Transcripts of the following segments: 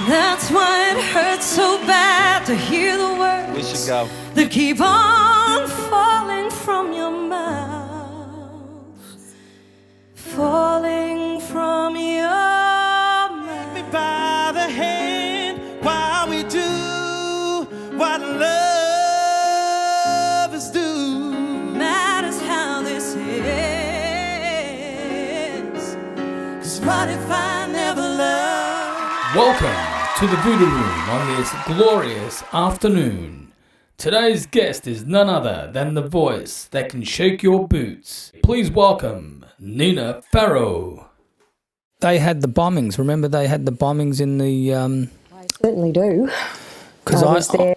That's why it hurts so bad to hear the words We should go. that keep on falling from your mouth, falling from your mouth. Take me by the hand while we do what lovers do. Matters how this ends, 'cause what if I never loved? Welcome to the Voodoo Room on this glorious afternoon. Today's guest is none other than the voice that can shake your boots. Please welcome Nina Ferro. They had the bombings. Remember they had the bombings in the... I certainly do. Because I was there.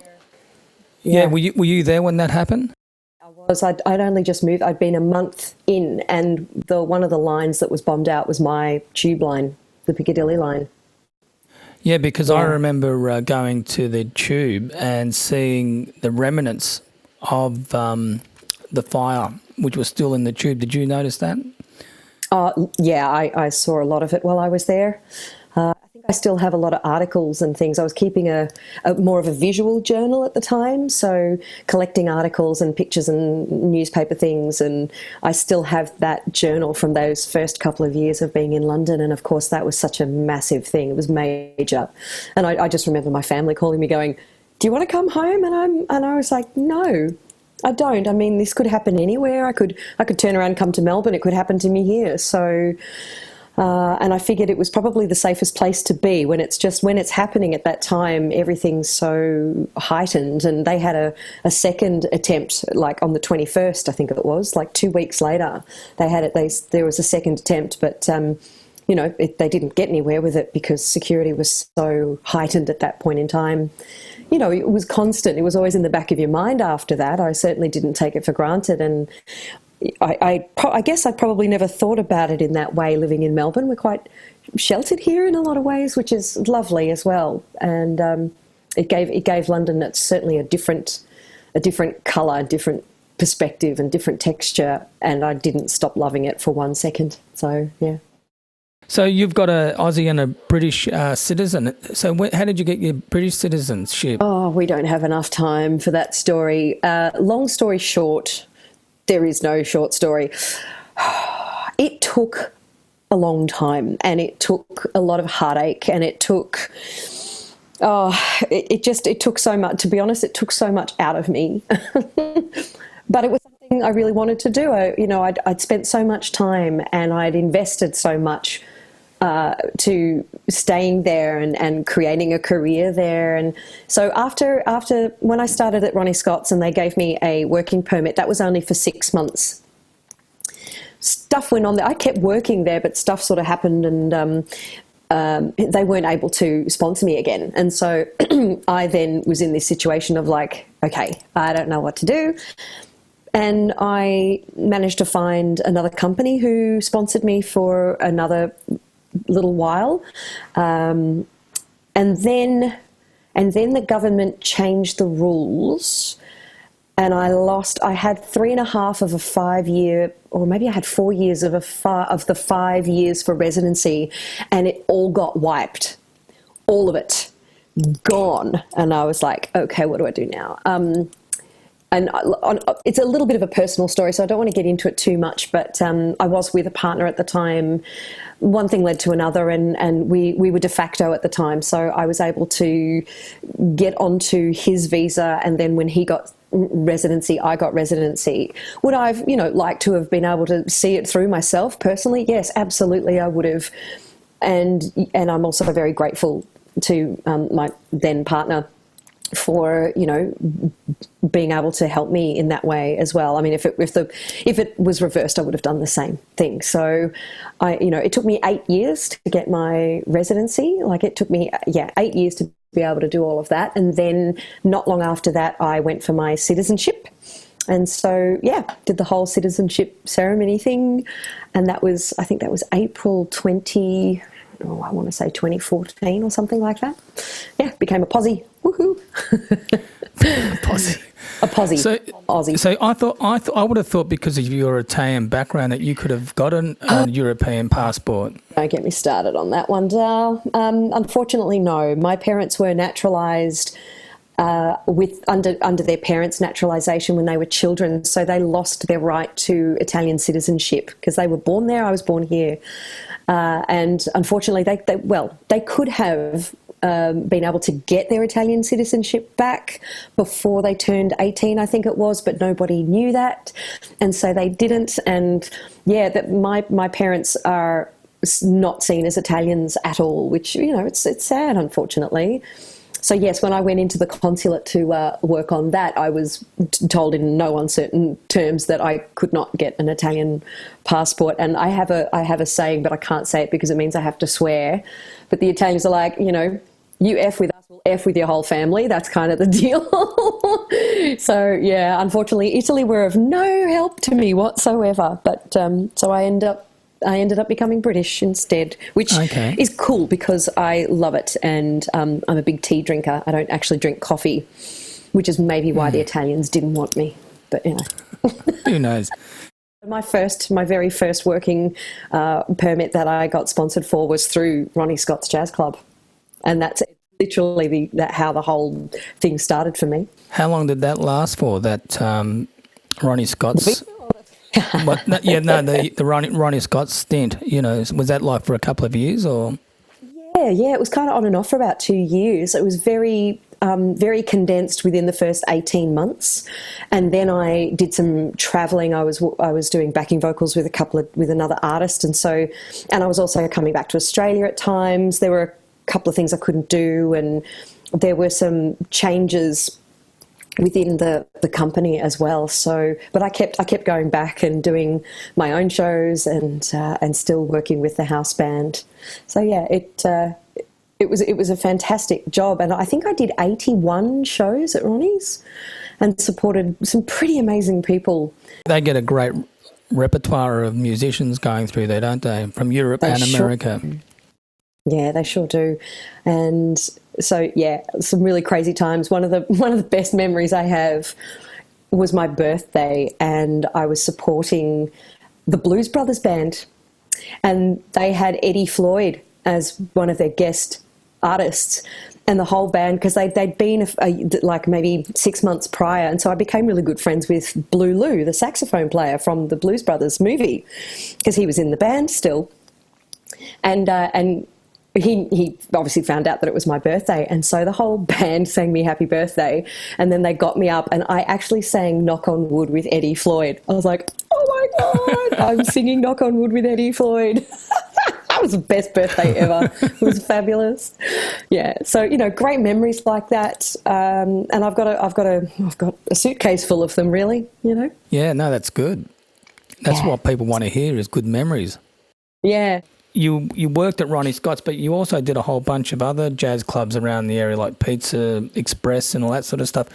Yeah, were you there when that happened? I'd only just moved. I'd been a month in, and one of the lines that was bombed out was my tube line, the Piccadilly line. Yeah, because I remember going to the tube and seeing the remnants of the fire, which was still in the tube. Did you notice that? Yeah, I saw a lot of it while I was there. I think I still have a lot of articles and things. I was keeping a more of a visual journal at the time, so collecting articles and pictures and newspaper things, and I still have that journal from those first couple of years of being in London, and of course that was such a massive thing. It was major. And I just remember my family calling me going, "Do you want to come home?" And I was like, "No, I don't. I mean, this could happen anywhere. I could turn around and come to Melbourne. It could happen to me here." So, and I figured it was probably the safest place to be when it's happening at that time. Everything's so heightened, and they had a second attempt, like on the 21st, I think it was, like 2 weeks later. They had it. There was a second attempt, but they didn't get anywhere with it because security was so heightened at that point in time. You know, it was constant. It was always in the back of your mind after that. I certainly didn't take it for granted. And I guess I probably never thought about it in that way living in Melbourne. We're quite sheltered here in a lot of ways, which is lovely as well. And it gave London certainly a different colour, different perspective and different texture. And I didn't stop loving it for 1 second. So, yeah. So you've got an Aussie and a British citizen. So how did you get your British citizenship? Oh, we don't have enough time for that story. Long story short, there is no short story. It took a long time, and it took a lot of heartache, and it took... it took so much. To be honest, it took so much out of me. But it was something I really wanted to do. I'd spent so much time, and I'd invested so much to staying there and creating a career there. And so after when I started at Ronnie Scott's and they gave me a working permit, that was only for 6 months. Stuff went on there. I kept working there, but stuff sort of happened, and they weren't able to sponsor me again. And so I then was in this situation of like, okay, I don't know what to do. And I managed to find another company who sponsored me for another little while. And then the government changed the rules, and I had 3.5 of a 5 year, or maybe I had 4 years of the 5 years for residency, and it all got wiped. All of it gone. And I was like, okay, what do I do now? And it's a little bit of a personal story, so I don't want to get into it too much, but I was with a partner at the time. One thing led to another, and we were de facto at the time, so I was able to get onto his visa, and then when he got residency, I got residency. Would I've, liked to have been able to see it through myself personally? Yes, absolutely I would have. And I'm also very grateful to my then partner for being able to help me in that way as well. I mean, if it was reversed, I would have done the same thing. So it took me 8 years to get my residency. Like, it took me 8 years to be able to do all of that, and then not long after that I went for my citizenship. And so did the whole citizenship ceremony thing, and I think that was April 2014 or something like that. Yeah, became a posse. Woohoo. Posse. A posse. So, Aussie. so I would have thought because of your Italian background that you could have gotten a European passport. Don't get me started on that one, Dal. Unfortunately, no. My parents were naturalised under their parents' naturalisation when they were children, so they lost their right to Italian citizenship because they were born there. I was born here, and unfortunately, they could have been able to get their Italian citizenship back before they turned 18, I think it was, but nobody knew that, and so they didn't. And yeah, my parents are not seen as Italians at all, which it's sad, unfortunately. So yes, when I went into the consulate to work on that, I was told in no uncertain terms that I could not get an Italian passport. And I have a saying, but I can't say it because it means I have to swear. But the Italians are like, you F with us, we'll F with your whole family. That's kind of the deal. So yeah, unfortunately, Italy were of no help to me whatsoever. But so I ended up becoming British instead, which is cool because I love it, and I'm a big tea drinker. I don't actually drink coffee, which is maybe why the Italians didn't want me. But who knows? My very first working permit that I got sponsored for was through Ronnie Scott's Jazz Club, and that's literally how the whole thing started for me. How long did that last for? That Ronnie Scott's. The Ronnie Scott stint, was that like for a couple of years or? Yeah, it was kind of on and off for about 2 years. It was very condensed within the first 18 months, and then I did some travelling. I was doing backing vocals with another artist, and I was also coming back to Australia at times. There were a couple of things I couldn't do, and there were some changes within the company as well. So, but I kept going back and doing my own shows and still working with the house band. So yeah, it was a fantastic job, and I think I did 81 shows at Ronnie's and supported some pretty amazing people. They get a great repertoire of musicians going through there, don't they? From Europe and America. Yeah, they sure do. And so, yeah, some really crazy times. One of the best memories I have was my birthday, and I was supporting the Blues Brothers band, and they had Eddie Floyd as one of their guest artists, and the whole band, because they'd been like maybe 6 months prior, and so I became really good friends with Blue Lou, the saxophone player from the Blues Brothers movie, because he was in the band still, and he obviously found out that it was my birthday, and so the whole band sang me happy birthday, and then they got me up and I actually sang Knock on Wood with Eddie Floyd. I was like, oh my God, I'm singing Knock on Wood with Eddie Floyd. That was the best birthday ever. It was fabulous. Yeah, so great memories like that, and I've got a suitcase full of them, really. Yeah, no, that's good. That's what people want to hear is good memories. Yeah. You worked at Ronnie Scott's, but you also did a whole bunch of other jazz clubs around the area, like Pizza Express and all that sort of stuff.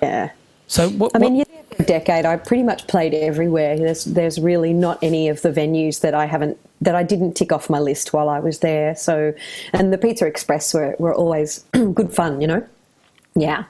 Yeah. So for a decade, I pretty much played everywhere. There's really not any of the venues that I didn't tick off my list while I was there. So, and the Pizza Express were always good fun, Yeah.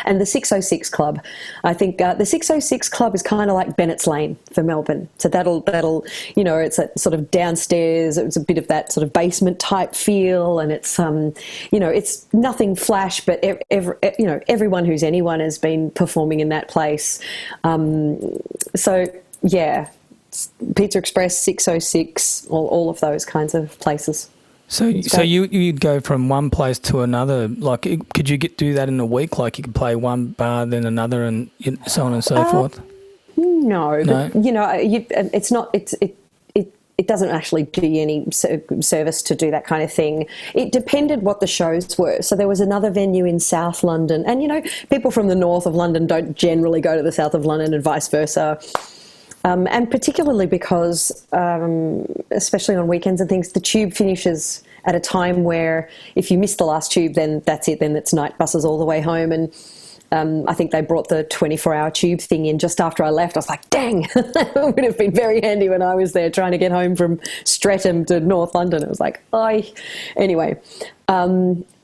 And the 606 Club, I think the 606 Club is kind of like Bennett's Lane for Melbourne. So that'll it's a sort of downstairs, it's a bit of that sort of basement type feel, and it's it's nothing flash, but everyone who's anyone has been performing in that place. So yeah, Pizza Express, 606, all of those kinds of places. So you'd go from one place to another. Like, could you do that in a week? Like, you could play one bar, then another, and so on and so forth. No. But, it's not. It doesn't actually do you any service to do that kind of thing. It depended what the shows were. So there was another venue in South London, and people from the north of London don't generally go to the south of London, and vice versa. And particularly because, especially on weekends and things, the tube finishes at a time where if you miss the last tube, then that's it. Then it's night buses all the way home. And I think they brought the 24-hour tube thing in just after I left. I was like, dang, that would have been very handy when I was there trying to get home from Streatham to North London. It was like, anyway.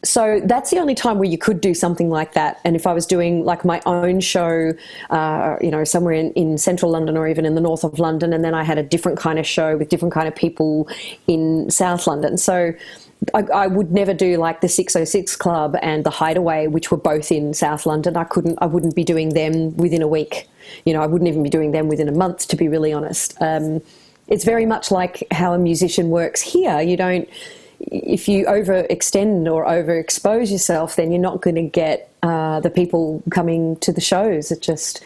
So that's the only time where you could do something like that. And if I was doing like my own show, somewhere in central London or even in the north of London, and then I had a different kind of show with different kind of people in South London. So I would never do like the 606 Club and the Hideaway, which were both in South London. I wouldn't be doing them within a week. I wouldn't even be doing them within a month, to be really honest. It's very much like how a musician works here. If you overextend or overexpose yourself, then you're not going to get the people coming to the shows. It just,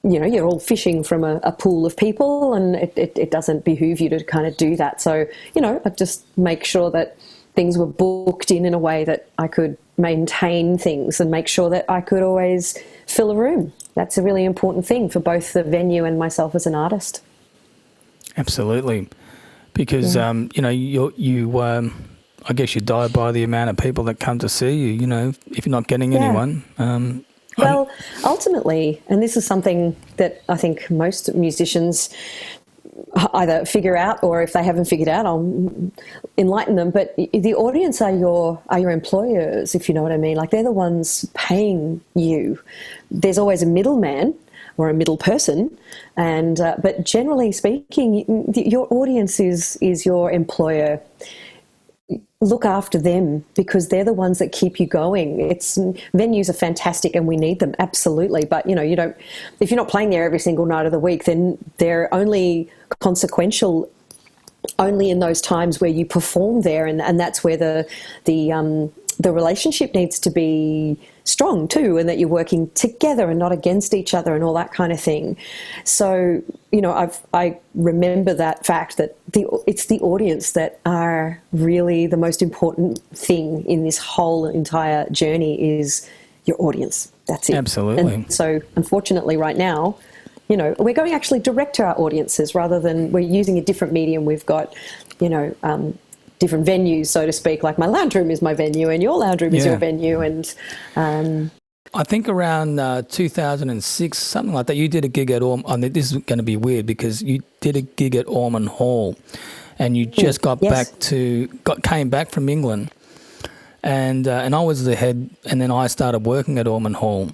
you're all fishing from a pool of people, and it doesn't behoove you to kind of do that. So, I just make sure that things were booked in a way that I could maintain things and make sure that I could always fill a room. That's a really important thing for both the venue and myself as an artist. Absolutely. Because, I guess you die by the amount of people that come to see you, if you're not getting anyone. Well, ultimately, and this is something that I think most musicians either figure out, or if they haven't figured out, I'll enlighten them. But the audience are your employers, if you know what I mean. Like, they're the ones paying you. There's always a middleman or a middle person, but generally speaking, your audience is your employer. Look after them, because they're the ones that keep you going. Venues are fantastic and we need them, absolutely. But if you're not playing there every single night of the week, then they're only consequential only in those times where you perform there, and that's where the relationship needs to be strong too, and that you're working together and not against each other and all that kind of thing. So, I remember that fact that it's the audience that are really the most important thing in this whole entire journey is your audience. That's it. Absolutely. And so, unfortunately, right now, we're going actually direct to our audiences rather than we're using a different medium. We've got, different venues, so to speak. Like, my lounge room is my venue and your lounge room is your venue. And I think around 2006, something like that, you did a gig at Ormond. This is going to be weird because you did a gig at Ormond Hall, and you just came back from England, and I was the head, and then I started working at Ormond Hall,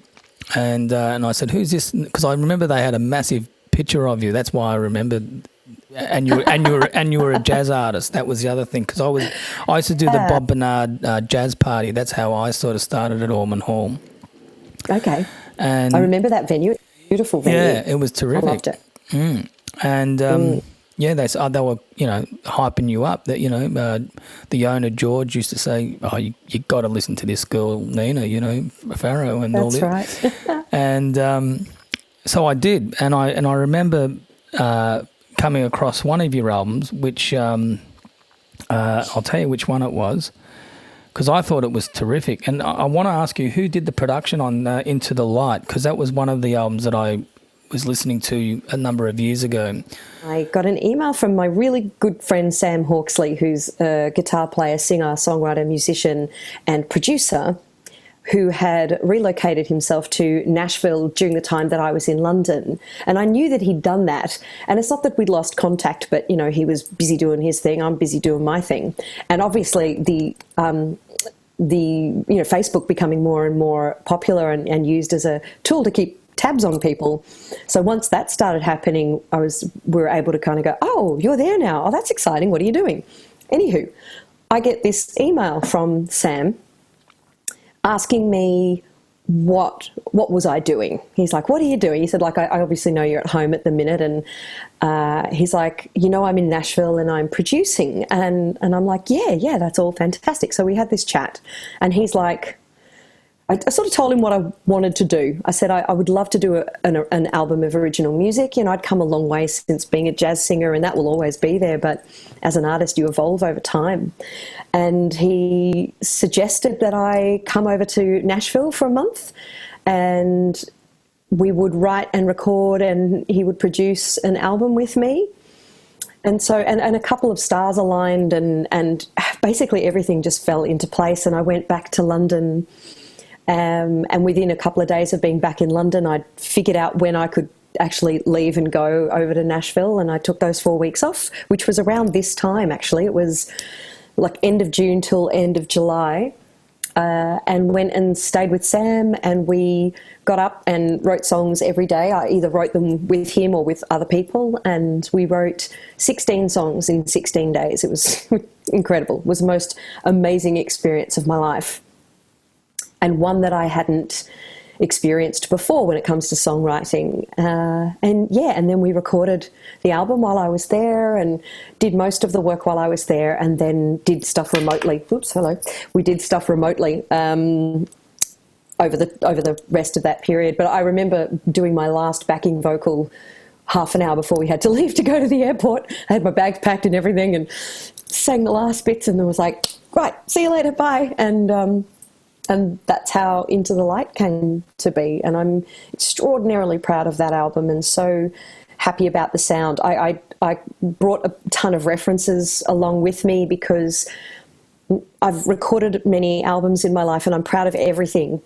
and I said, "Who's this?" Because I remember they had a massive picture of you. That's why I remembered. And you were a jazz artist. That was the other thing, because I used to do the Bob Bernard jazz party. That's how I sort of started at Ormond Hall. Okay, and I remember that venue. Beautiful venue. Yeah, it was terrific. I loved it. And they were hyping you up. That the owner George used to say, "Oh, you got to listen to this girl Nina, Ferro and all that." That's right. And so I did, and I remember. Coming across one of your albums, which I'll tell you which one it was, because I thought it was terrific. And I want to ask you, who did the production on Into the Light? Because that was one of the albums that I was listening to a number of years ago. I got an email from my really good friend Sam Hawksley, who's a guitar player, singer, songwriter, musician and producer, who had relocated himself to Nashville during the time that I was in London. And I knew that he'd done that. And it's not that we'd lost contact, but, he was busy doing his thing, I'm busy doing my thing. And obviously the Facebook becoming more and more popular and used as a tool to keep tabs on people. So once that started happening, we were able to kind of go, "Oh, you're there now. Oh, that's exciting. What are you doing?" Anywho, I get this email from Sam asking me what was I doing. He's like, "What are you doing?" He said, "Like, I obviously know you're at home at the minute." And he's like, "I'm in Nashville and I'm producing." And I'm like, yeah, that's all fantastic. So we had this chat, and he's like, I sort of told him what I wanted to do. I said I would love to do an album of original music. I'd come a long way since being a jazz singer, and that will always be there. But as an artist, you evolve over time. And he suggested that I come over to Nashville for a month, and we would write and record, and he would produce an album with me. And so, and a couple of stars aligned, and basically everything just fell into place. And I went back to London. And within a couple of days of being back in London, I'd figured out when I could actually leave and go over to Nashville, and I took those 4 weeks off, which was around this time, actually. It was like end of June till end of July, and went and stayed with Sam, and we got up and wrote songs every day. I either wrote them with him or with other people, and we wrote 16 songs in 16 days. It was incredible. It was the most amazing experience of my life, and one that I hadn't experienced before when it comes to songwriting. And then we recorded the album while I was there, and did most of the work while I was there, and then did stuff remotely. We did stuff remotely over the rest of that period. But I remember doing my last backing vocal half an hour before we had to leave to go to the airport. I had my bags packed and everything, and sang the last bits, and then was like, right, see you later, bye. And that's how Into the Light came to be. And I'm extraordinarily proud of that album, and so happy about the sound. I brought a ton of references along with me, because I've recorded many albums in my life and I'm proud of everything.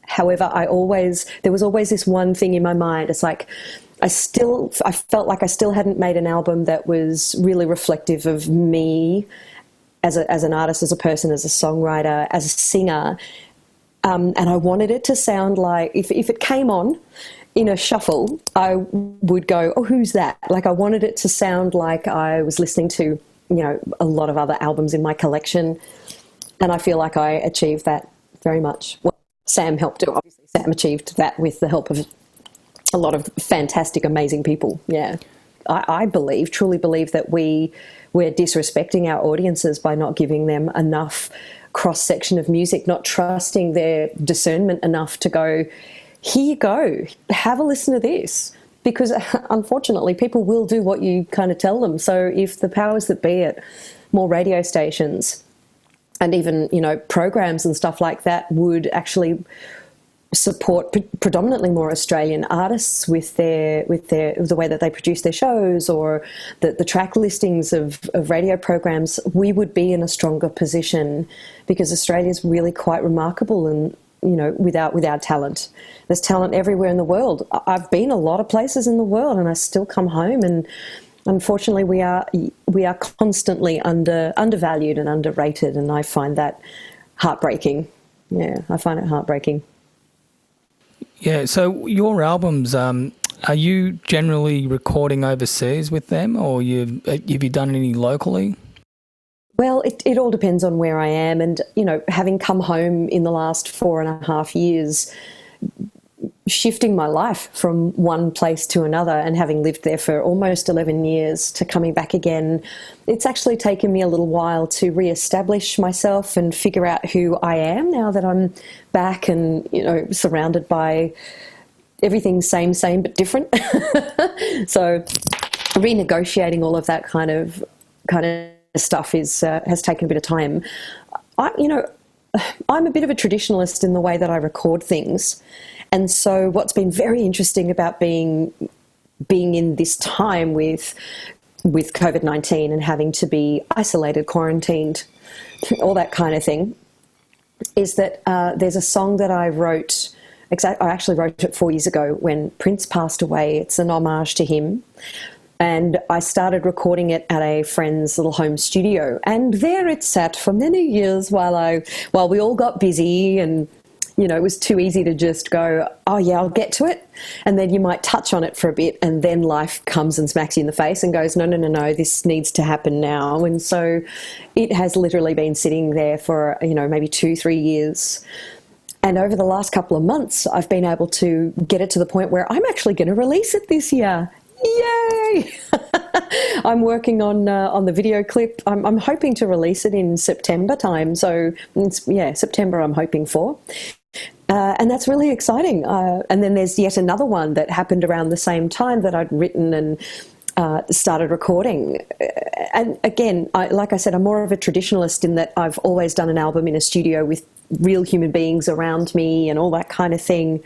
However, there was always this one thing in my mind. It's like, I felt like I still hadn't made an album that was really reflective of me as an artist, as a person, as a songwriter, as a singer. And I wanted it to sound like, if it came on in a shuffle, I would go, oh, who's that? Like, I wanted it to sound like I was listening to, a lot of other albums in my collection. And I feel like I achieved that very much. Well, Sam helped do. Obviously, Sam achieved that with the help of a lot of fantastic, amazing people. Yeah. I truly believe that we're disrespecting our audiences by not giving them enough cross-section of music, not trusting their discernment enough to go, here you go, have a listen to this. Because unfortunately, people will do what you kind of tell them. So if the powers that be at more radio stations and even, programs and stuff like that would actually support predominantly more Australian artists with the way that they produce their shows, or the track listings of radio programs, we would be in a stronger position, because Australia's really quite remarkable, and with our talent. There's talent everywhere in the world. I've been a lot of places in the world, and I still come home, and unfortunately we are constantly undervalued and underrated, and I find that heartbreaking. Yeah, I find it heartbreaking. Yeah, so your albums, are you generally recording overseas with them, or have you done any locally? Well, it all depends on where I am, and, having come home in the last 4.5 years, shifting my life from one place to another, and having lived there for almost 11 years to coming back again, it's actually taken me a little while to re-establish myself and figure out who I am now that I'm back and, surrounded by everything same but different. So renegotiating all of that kind of stuff has taken a bit of time. I'm a bit of a traditionalist in the way that I record things. And so what's been very interesting about being in this time with COVID-19 and having to be isolated, quarantined, all that kind of thing, is that there's a song that I wrote. I actually wrote it 4 years ago when Prince passed away. It's an homage to him. And I started recording it at a friend's little home studio. And there it sat for many years while we all got busy, and it was too easy to just go, oh yeah, I'll get to it. And then you might touch on it for a bit, and then life comes and smacks you in the face and goes, no, this needs to happen now. And so it has literally been sitting there for, maybe 2-3 years. And over the last couple of months, I've been able to get it to the point where I'm actually going to release it this year. Yay! I'm working on the video clip. I'm hoping to release it in September time. So September I'm hoping for. And that's really exciting. And then there's yet another one that happened around the same time that I'd written and started recording. And again, like I said, I'm more of a traditionalist in that I've always done an album in a studio with real human beings around me and all that kind of thing.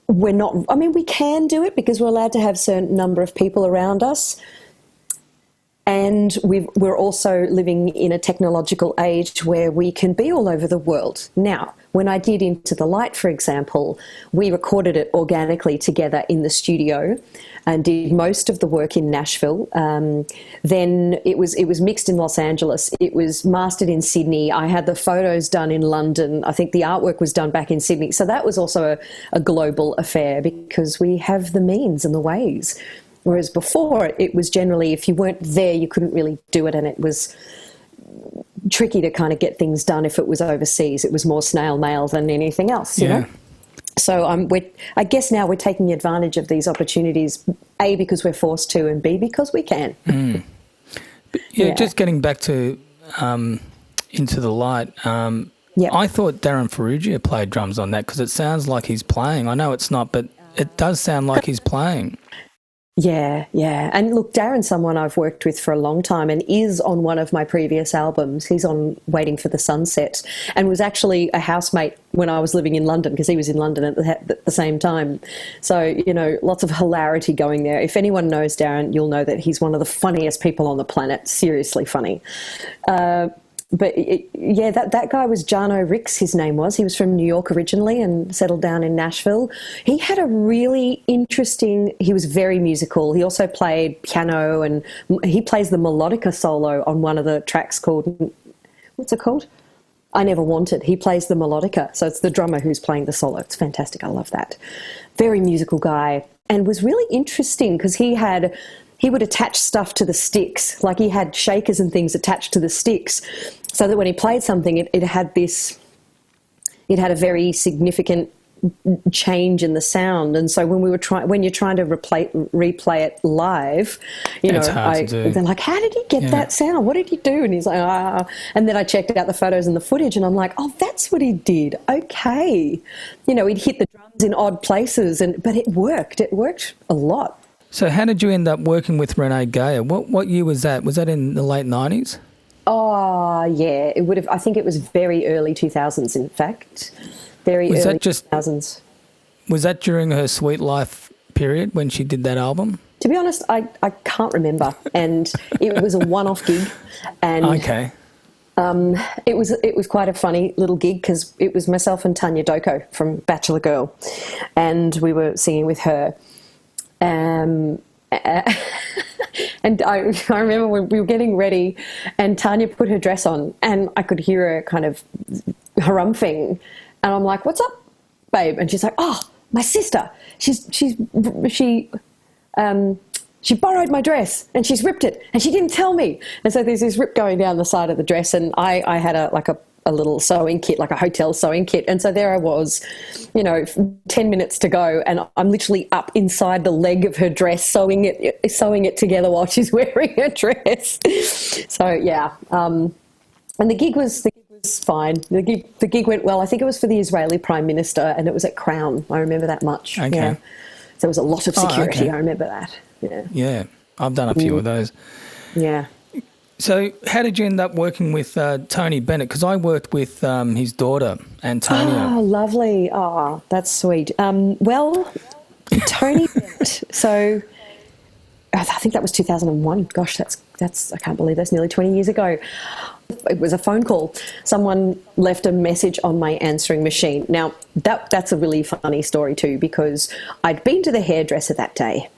We can do it because we're allowed to have a certain number of people around us. And we're also living in a technological age where we can be all over the world. Now, when I did Into the Light, for example, we recorded it organically together in the studio and did most of the work in Nashville. Then it was mixed in Los Angeles. It was mastered in Sydney. I had the photos done in London. I think the artwork was done back in Sydney. So that was also a global affair because we have the means and the ways. Whereas before, it was generally, if you weren't there, you couldn't really do it, and it was tricky to kind of get things done if it was overseas. It was more snail mail than anything else, you know? So I guess now we're taking advantage of these opportunities, A, because we're forced to, and B, because we can. Just getting back to Into the Light, I thought Darren Ferrugia played drums on that because it sounds like he's playing. I know it's not, but it does sound like he's playing. Yeah. And look, Darren's someone I've worked with for a long time and is on one of my previous albums. He's on Waiting for the Sunset and was actually a housemate when I was living in London because he was in London at the same time. So, you know, lots of hilarity going there. If anyone knows Darren, you'll know that he's one of the funniest people on the planet, seriously funny. That guy was Jarno Ricks, his name was. He was from New York originally and settled down in Nashville. He had a really interesting, he was very musical. He also played piano and he plays the melodica solo on one of the tracks called, what's it called? I Never Wanted. He plays the melodica. So it's the drummer who's playing the solo. It's fantastic. I love that. Very musical guy and was really interesting because he would attach stuff to the sticks, like he had shakers and things attached to the sticks, so that when he played something, it had a very significant change in the sound. And so when you're trying to replay it live, they're like, how did he get that sound? What did he do? And he's like, And then I checked out the photos and the footage, and I'm like, oh, that's what he did. Okay, he'd hit the drums in odd places, but it worked. It worked a lot. So how did you end up working with Renee Geyer? What year was that? Was that in the late 90s? Oh, yeah. It would have. I think it was very early 2000s, in fact. Early 2000s. Was that during her Sweet Life period when she did that album? To be honest, I can't remember. And it was a one-off gig. And okay. It was quite a funny little gig because it was myself and Tania Dako from Bachelor Girl. And we were singing with her. And I remember when we were getting ready and Tania put her dress on and I could hear her kind of harumphing and I'm like, what's up, babe? And she's like, oh, my sister, she borrowed my dress and she's ripped it and she didn't tell me. And so there's this rip going down the side of the dress and I had a little sewing kit, like a hotel sewing kit. And so there I was, 10 minutes to go and I'm literally up inside the leg of her dress, sewing it together while she's wearing her dress. So, yeah. And the gig was fine. The gig went well. I think it was for the Israeli Prime Minister and it was at Crown. I remember that much. Okay. Yeah. So there was a lot of security. Okay. I remember that. Yeah. Yeah. I've done a few of those. Yeah. So how did you end up working with Tony Bennett? Because I worked with his daughter, Antonia. Oh, lovely. Oh, that's sweet. Well, Tony Bennett, so I think that was 2001. Gosh, that's I can't believe that's nearly 20 years ago. It was a phone call. Someone left a message on my answering machine. Now, that's a really funny story too because I'd been to the hairdresser that day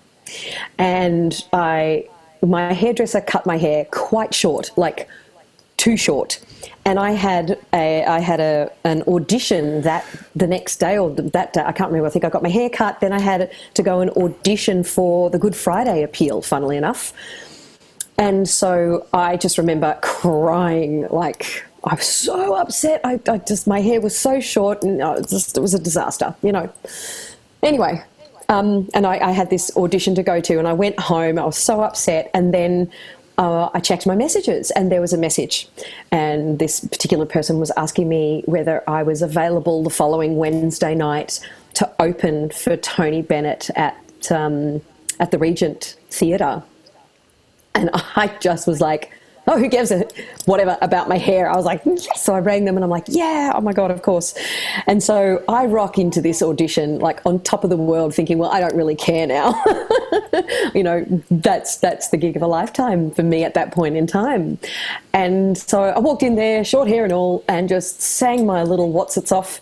and my hairdresser cut my hair quite short, like too short. And I had an audition the next day or that day, I can't remember. I think I got my hair cut. Then I had to go and audition for the Good Friday appeal, funnily enough. And so I just remember crying, like I was so upset. My hair was so short and it was a disaster, Anyway. And I had this audition to go to and I went home. I was so upset. And then I checked my messages and there was a message. And this particular person was asking me whether I was available the following Wednesday night to open for Tony Bennett at the Regent Theatre. And I just was like, oh, who gives a whatever about my hair? I was like, yes. So I rang them and I'm like, yeah, oh my God, of course. And so I rock into this audition like on top of the world thinking, well, I don't really care now. You know, that's the gig of a lifetime for me at that point in time. And so I walked in there, short hair and all, and just sang my little what's it's off.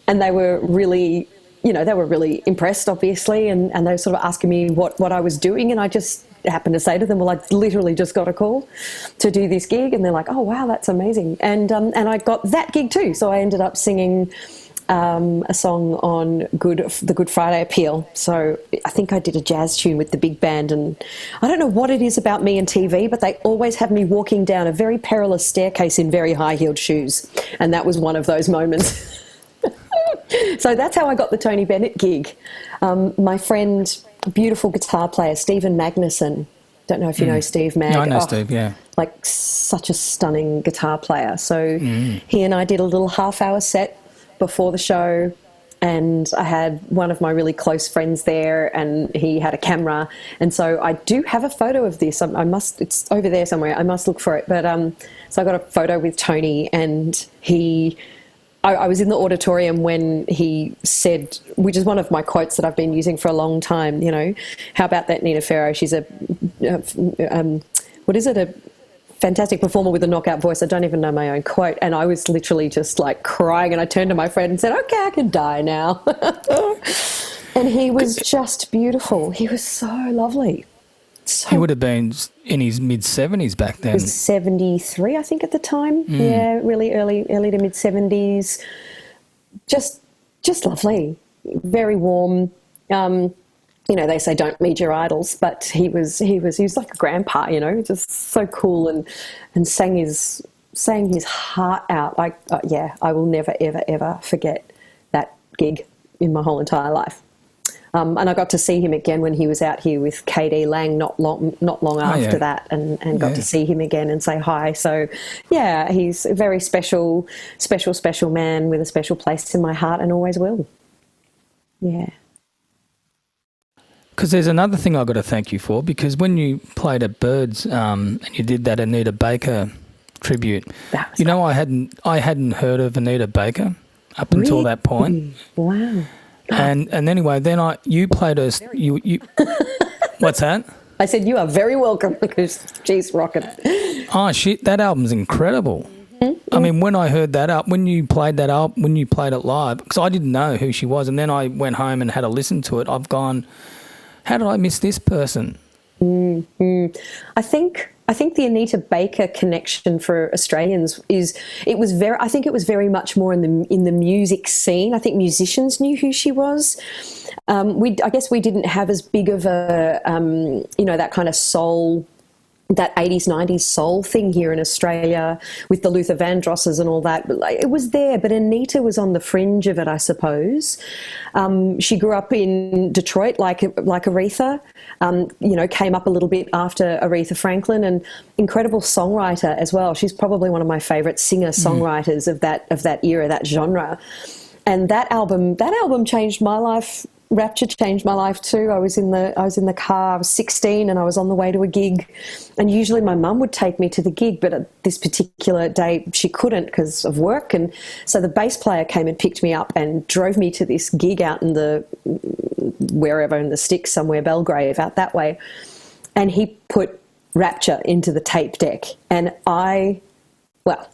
And they were really, you know, they were really impressed, obviously, and they were sort of asking me what I was doing, and I just happened to say to them, well, I literally just got a call to do this gig, and they're like, oh, wow, that's amazing. And I got that gig too, so I ended up singing a song on the Good Friday Appeal. So I think I did a jazz tune with the big band, and I don't know what it is about me and TV, but they always have me walking down a very perilous staircase in very high-heeled shoes, and that was one of those moments. So that's how I got the Tony Bennett gig. My friend, beautiful guitar player, Stephen Magnuson. Don't know if you know Steve Mag. No, I know Steve, yeah. Like such a stunning guitar player. So he and I did a little half-hour set before the show, and I had one of my really close friends there, and he had a camera. And so I do have a photo of this. It's over there somewhere. I must look for it. But so I got a photo with Tony, and I was in the auditorium when he said, which is one of my quotes that I've been using for a long time, you know, how about that Nina Ferro? She's a fantastic performer with a knockout voice. I don't even know my own quote. And I was literally just like crying, and I turned to my friend and said, okay, I can die now. And he was just beautiful. He was so lovely. He would have been in his mid-70s back then. He was 73, I think, at the time. Yeah, really early to mid-70s. Just lovely, very warm. You know, they say don't meet your idols, but he was like a grandpa, you know, just so cool, and sang his heart out. Like, I will never, ever, ever forget that gig in my whole entire life. And I got to see him again when he was out here with KD Lang not long after that, and got to see him again and say hi. So, yeah, he's a very special man with a special place in my heart, and always will. Yeah. Because there's another thing I've got to thank you for, because when you played at Birds and you did that Anita Baker tribute, you know, I hadn't heard of Anita Baker up until that point. Wow. And anyway, then you played us. You what's that? I said you are very welcome, because she's rocking. Oh shit, that album's incredible. I mean, when I heard that when you played it live, because I didn't know who she was, and then I went home and had a listen to it. I've gone, how did I miss this person? I think the Anita Baker connection for Australians it was very much more in the music scene. I think musicians knew who she was. I guess we didn't have as big of a that kind of soul, that 80s, 90s soul thing here in Australia with the Luther Vandrosses and all that. It was there, but Anita was on the fringe of it, I suppose. She grew up in Detroit like Aretha, came up a little bit after Aretha Franklin, and incredible songwriter as well. She's probably one of my favourite singer-songwriters of that era, that genre. And that album changed my life. Rapture changed my life too. I was in the car. I was 16 and I was on the way to a gig, and usually my mum would take me to the gig, but at this particular day she couldn't because of work, and so the bass player came and picked me up and drove me to this gig out in wherever in the sticks somewhere, Belgrave, out that way, and he put Rapture into the tape deck, and I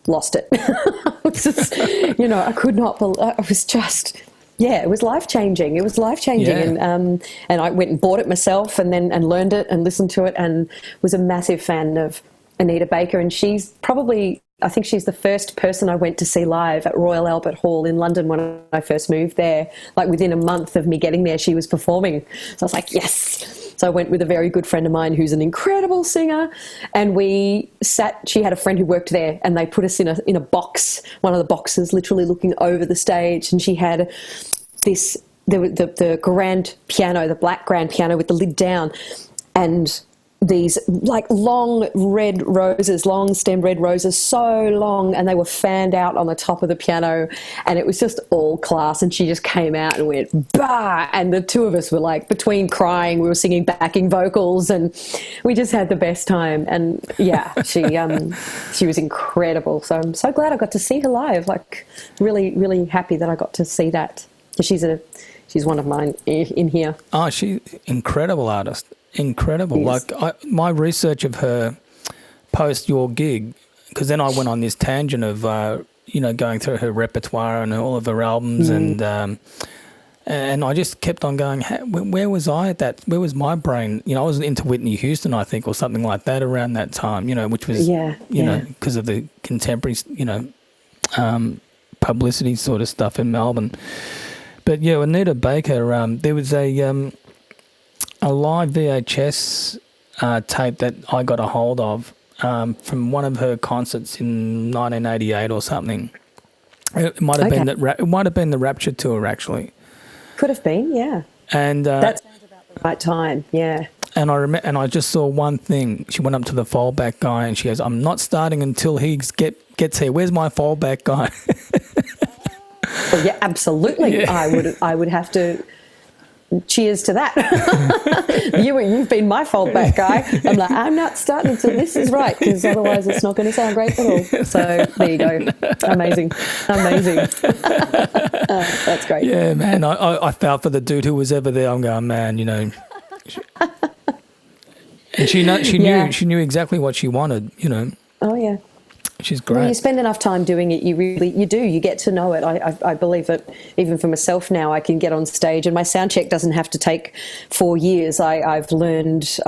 lost it. I could not believe. I was just. Yeah, it was life-changing. And I went and bought it myself, and learned it and listened to it, and was a massive fan of Anita Baker. And I think she's the first person I went to see live at Royal Albert Hall in London when I first moved there. Like within a month of me getting there, she was performing. So I was like, yes. So I went with a very good friend of mine who's an incredible singer, and she had a friend who worked there, and they put us in a box, one of the boxes, literally looking over the stage, and she had the grand piano, the black grand piano with the lid down, and these like long stem red roses, so long, and they were fanned out on the top of the piano, and it was just all class. And she just came out and went bah, and the two of us were like, between crying, we were singing backing vocals, and we just had the best time. And yeah, she was incredible. So I'm so glad I got to see her live. Like, really, really happy that I got to see that, because she's one of mine in here. Oh, she's incredible artist. Incredible. Yes. Like my research of her post your gig, because then I went on this tangent of going through her repertoire and all of her albums, and I just kept on going, where was I at that? Where was my brain? I was into Whitney Houston, I think, or something like that around that time, which was because of the contemporary publicity sort of stuff in Melbourne. But yeah, Anita Baker, there was a live VHS tape that I got a hold of from one of her concerts in 1988 or something. It might have been it might have been the Rapture tour, actually. Could have been, yeah. And that sounds about the right time, yeah. And I just saw one thing. She went up to the fallback guy and she goes, "I'm not starting until he gets here. Where's my fallback guy?" Well, yeah, absolutely. Yeah. I would have to. Cheers to that. You've been my fallback guy. I'm like, I'm not starting until this is right, because otherwise it's not going to sound great at all. So there you go. Amazing. That's great. Yeah, man. I felt for the dude who was ever there. I'm going, man, And she knew exactly what she wanted. Oh yeah. She's great. When you spend enough time doing it, you get to know it. I believe that even for myself now, I can get on stage and my sound check doesn't have to take 4 years. I've learned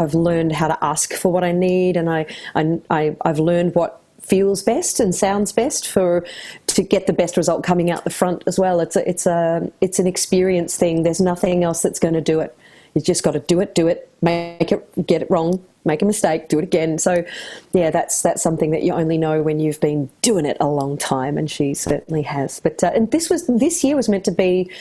how to ask for what I need, and I've learned what feels best and sounds best to get the best result coming out the front as well. It's an experience thing. There's nothing else that's going to do it. You just got to do it, get it wrong, make a mistake, do it again. So, yeah, that's something that you only know when you've been doing it a long time, and she certainly has. But and this year was meant to be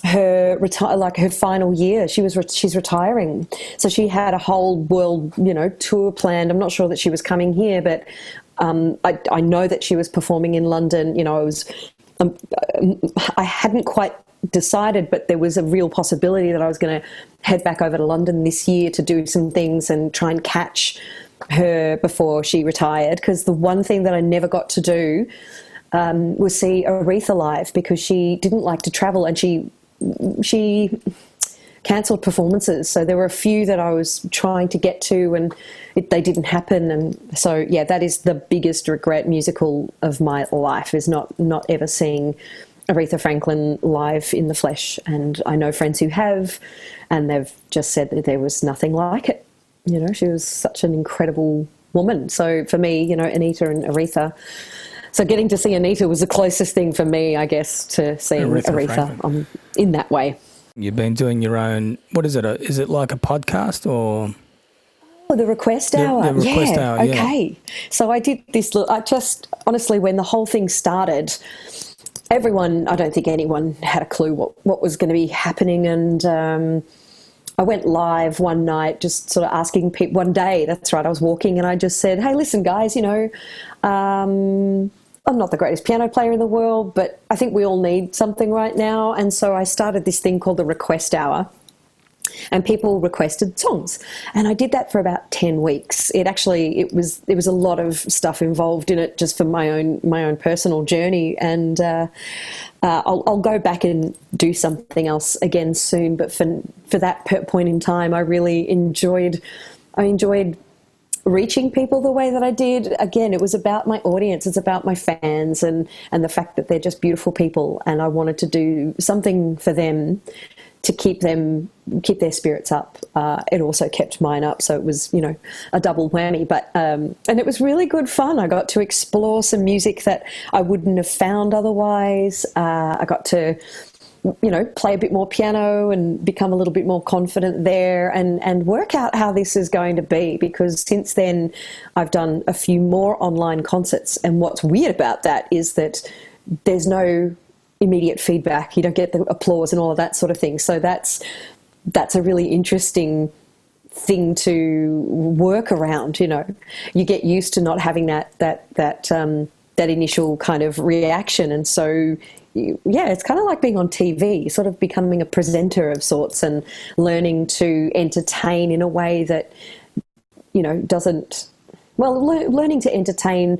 her her final year. She's retiring, so she had a whole world tour planned. I'm not sure that she was coming here, but I know that she was performing in London. I hadn't quite decided, but there was a real possibility that I was going to head back over to London this year to do some things and try and catch her before she retired, because the one thing that I never got to do was see Aretha live, because she didn't like to travel, and she cancelled performances. So there were a few that I was trying to get to, and they didn't happen. And so, yeah, that is the biggest regret musical of my life, is not ever seeing Aretha Franklin live in the flesh. And I know friends who have, and they've just said that there was nothing like it. She was such an incredible woman. So for me, Anita and Aretha. So getting to see Anita was the closest thing for me, I guess, to seeing Aretha in that way. You've been doing your own, what is it? Is it like a podcast or? Oh, the Request Hour. The Request Hour, yeah. Okay. So I did this, honestly, when the whole thing started, I don't think anyone had a clue what was going to be happening. And I went live one night, just sort of asking people, one day, that's right, I was walking and I just said, hey, listen, guys, I'm not the greatest piano player in the world, but I think we all need something right now. And so I started this thing called the Request Hour, and people requested songs. And I did that for about 10 weeks. There was a lot of stuff involved in it, just for my own personal journey. And I'll go back and do something else again soon. But for that point in time, I really enjoyed reaching people the way that I did. Again, it was about my audience. It's about my fans and the fact that they're just beautiful people. And I wanted to do something for them to keep their spirits up. It also kept mine up. So it was, a double whammy, but, and it was really good fun. I got to explore some music that I wouldn't have found otherwise. I got to, play a bit more piano and become a little bit more confident there, and work out how this is going to be, because since then I've done a few more online concerts. And what's weird about that is that there's no immediate feedback. You don't get the applause and all of that sort of thing. So that's a really interesting thing to work around. You know, you get used to not having that initial kind of reaction, and so it's kind of like being on TV, sort of becoming a presenter of sorts and learning to entertain in a way that, you know, learning to entertain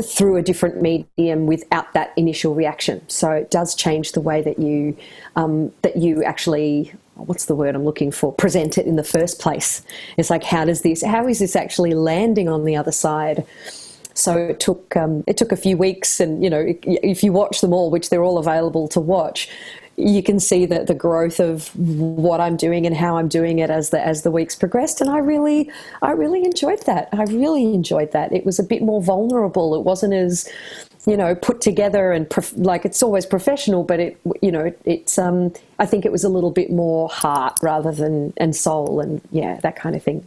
through a different medium without that initial reaction. So it does change the way that you actually, what's the word I'm looking for, present it in the first place. It's like, how is this actually landing on the other side? So it took a few weeks, and, you know, if you watch them all, which they're all available to watch, you can see that the growth of what I'm doing and how I'm doing it as the weeks progressed. And I really enjoyed that. I really enjoyed that. It was a bit more vulnerable. It wasn't as, you know, put together and like it's always professional, but it's I think it was a little bit more heart rather than soul, and that kind of thing.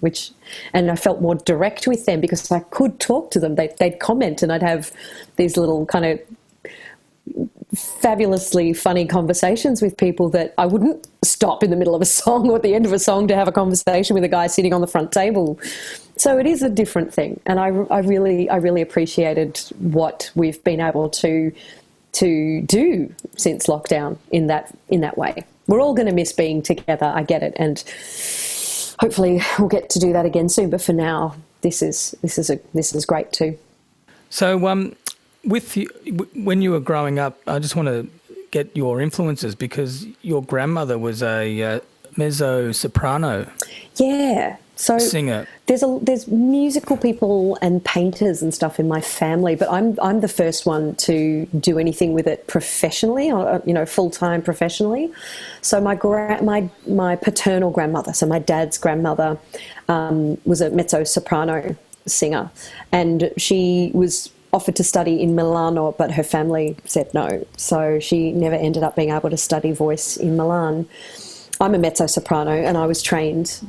And I felt more direct with them because I could talk to them. They'd comment, and I'd have these little kind of fabulously funny conversations with people that I wouldn't stop in the middle of a song or at the end of a song to have a conversation with a guy sitting on the front table. So it is a different thing, and I really appreciated what we've been able to do since lockdown in that way. We're all going to miss being together, I get it, and hopefully we'll get to do that again soon. But for now, this is great too. So when you were growing up, I just want to get your influences, because your grandmother was a mezzo-soprano. Yeah. So singer. There's musical people and painters and stuff in my family, but I'm the first one to do anything with it professionally, or, you know, full-time professionally. So my paternal grandmother, so my dad's grandmother, was a mezzo-soprano singer, and she was offered to study in Milano, but her family said no. So she never ended up being able to study voice in Milan. I'm a mezzo-soprano, and I was trained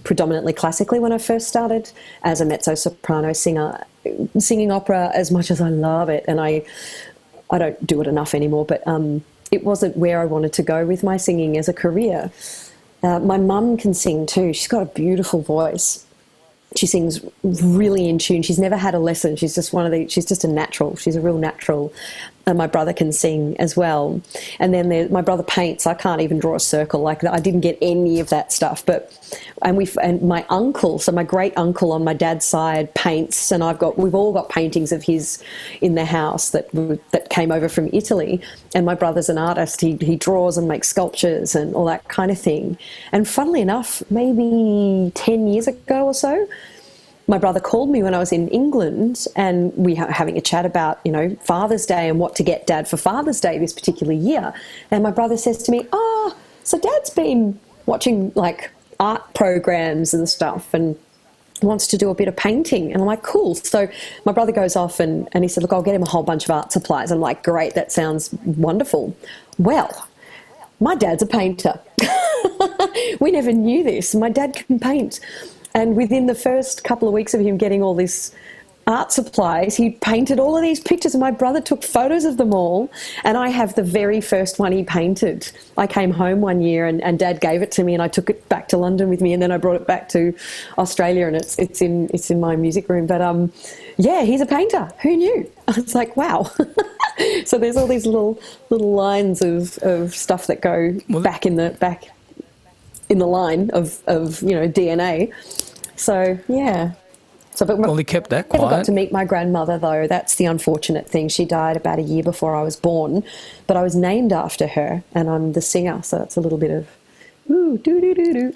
predominantly classically when I first started as a mezzo-soprano singer, singing opera as much as I love it, and I don't do it enough anymore, but it wasn't where I wanted to go with my singing as a career. My mum can sing too. She's got a beautiful voice. She sings really in tune. She's never had a lesson. She's just she's just a natural. She's a real natural. And my brother can sing as well. And then my brother paints. I can't even draw a circle. Like, I didn't get any of that stuff. And my uncle, so my great uncle on my dad's side, paints, and we've all got paintings of his in the house that came over from Italy. And my brother's an artist. He draws and makes sculptures and all that kind of thing. And funnily enough, maybe 10 years ago or so, my brother called me when I was in England, and we were having a chat about, you know, Father's Day and what to get Dad for Father's Day this particular year. And my brother says to me, so Dad's been watching like art programs and stuff and wants to do a bit of painting. And I'm like, cool. So my brother goes off and he said, look, I'll get him a whole bunch of art supplies. I'm like, great, that sounds wonderful. Well, my dad's a painter. We never knew this. My dad can paint. And within the first couple of weeks of him getting all this art supplies, he painted all of these pictures, and my brother took photos of them all. And I have the very first one he painted. I came home one year and Dad gave it to me, and I took it back to London with me, and then I brought it back to Australia, and it's in my music room. But he's a painter. Who knew? I was like, wow. So there's all these little lines of stuff that go back in the line of DNA. So yeah. Well, he kept that quiet. I never got to meet my grandmother, though. That's the unfortunate thing. She died about a year before I was born, but I was named after her, and I'm the singer, so that's a little bit of ooh, doo-doo-doo-doo.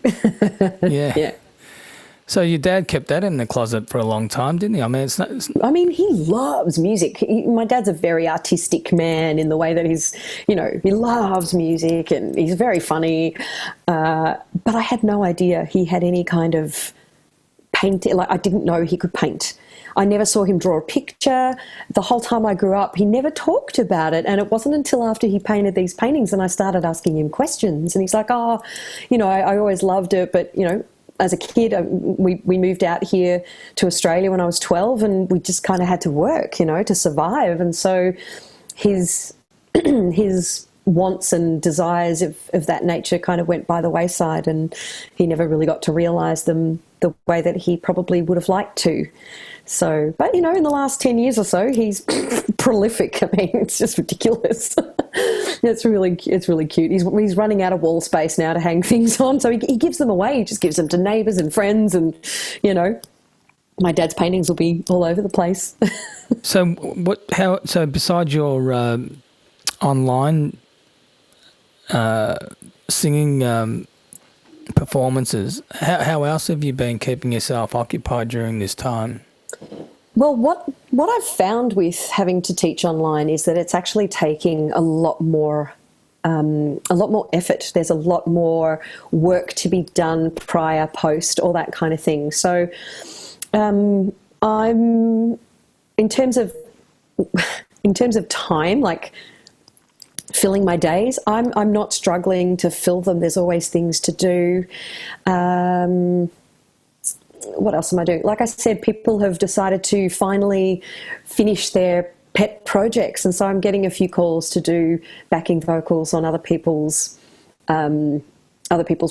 Yeah. Yeah. So your dad kept that in the closet for a long time, didn't he? I mean, he loves music. My dad's a very artistic man in the way that he loves music, and he's very funny. But I had no idea he had any kind of painting. Like, I didn't know he could paint. I never saw him draw a picture. The whole time I grew up, he never talked about it. And it wasn't until after he painted these paintings and I started asking him questions. And he's like, I always loved it, but, as a kid, we moved out here to Australia when I was 12, and we just kind of had to work, to survive. And so his wants and desires of that nature kind of went by the wayside, and he never really got to realise them the way that he probably would have liked to. So, but in the last 10 years or so, he's prolific. I mean, it's just ridiculous. It's really cute. He's running out of wall space now to hang things on, so he gives them away. He just gives them to neighbours and friends, and my dad's paintings will be all over the place. So besides your online singing performances, how else have you been keeping yourself occupied during this time? Well, what I've found with having to teach online is that it's actually taking a lot more effort. There's a lot more work to be done prior, post, all that kind of thing. So I'm in terms of time, like filling my days, I'm not struggling to fill them. There's always things to do. What else am I doing? Like I said, people have decided to finally finish their pet projects, and so I'm getting a few calls to do backing vocals on other people's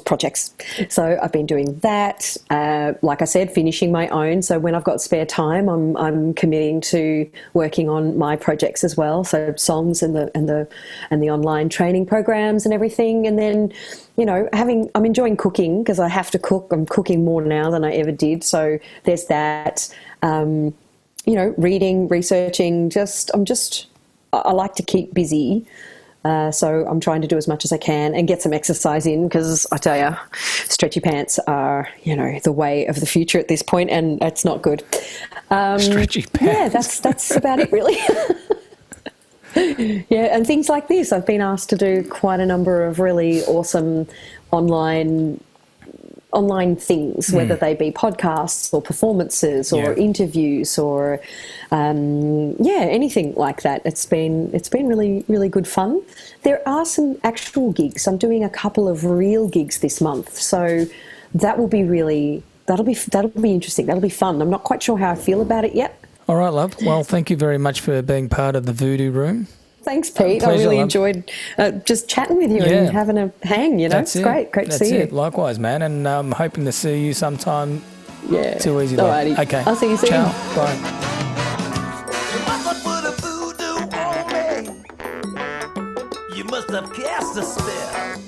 projects. So I've been doing that. Like I said, finishing my own. So when I've got spare time, I'm committing to working on my projects as well. So songs and the online training programs and everything. And then, I'm enjoying cooking because I have to cook. I'm cooking more now than I ever did. So there's that. Reading, researching. I like to keep busy. So I'm trying to do as much as I can and get some exercise in, because I tell you, stretchy pants are, the way of the future at this point, and it's not good. Stretchy pants. Yeah, that's about it, really. Yeah, and things like this. I've been asked to do quite a number of really awesome online things, whether they be podcasts or performances or interviews or anything like that. It's been really, really good fun. There are some actual gigs. I'm doing a couple of real gigs this month, so that'll be interesting. That'll be fun. I'm not quite sure how I feel about it yet. All right, love. Well, thank you very much for being part of the Voodoo Room. Thanks, Pete. I really enjoyed just chatting with you and having a hang, It's great to see you. Likewise, man, and I'm hoping to see you sometime. Yeah. Too easy, love. Alrighty. Okay. I'll see you soon. Ciao. Bye. You must have cast a spell.